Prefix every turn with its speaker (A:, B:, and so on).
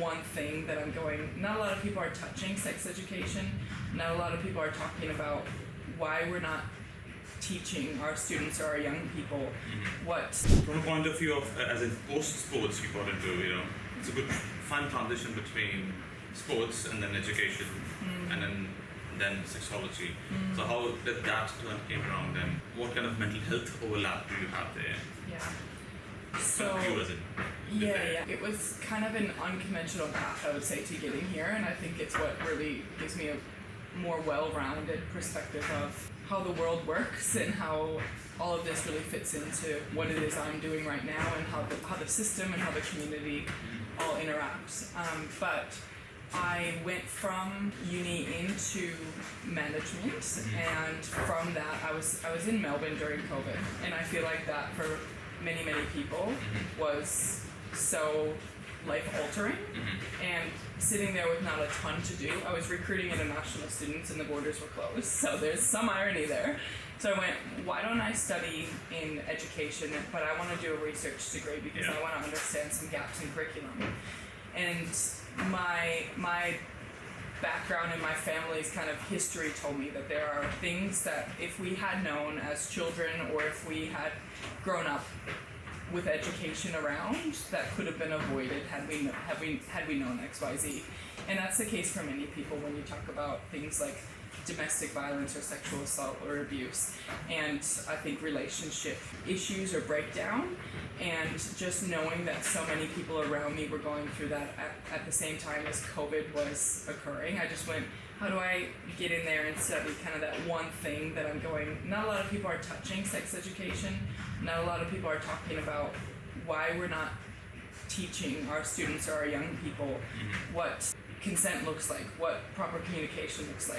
A: one thing that I'm going, not a lot of people are touching sex education. Not a lot of people are talking about why we're not teaching our students or our young people what.
B: From a point of view of as in post-sports you got into, it's a good fun transition between sports and then education and then sexuality. So how did that turn came around, and what kind of mental health overlap do you have there?
A: Yeah. So
B: You as in
A: yeah, it was kind of an unconventional path, I would say, to getting here, and I think it's what really gives me a more well-rounded perspective of how the world works and how all of this really fits into what it is I'm doing right now, and how the system and how the community all interacts. But I went from uni into management, and from that I was in Melbourne during COVID, and I feel like that for many people was so life-altering, and sitting there with not a ton to do. I was recruiting international students and the borders were closed, so there's some irony there. So I went, why don't I study in education, but I want to do a research degree because I want to understand some gaps in curriculum. And my background and my family's kind of history told me that there are things that if we had known as children, or if we had grown up with education around, that could have been avoided had we known XYZ. And that's the case for many people when you talk about things like domestic violence or sexual assault or abuse, and I think relationship issues or breakdown, and just knowing that so many people around me were going through that at the same time as COVID was occurring. I just went, how do I get in there and study kind of that one thing that I'm going, not a lot of people are touching sex education, not a lot of people are talking about why we're not teaching our students or our young people what consent looks like, what proper communication looks like.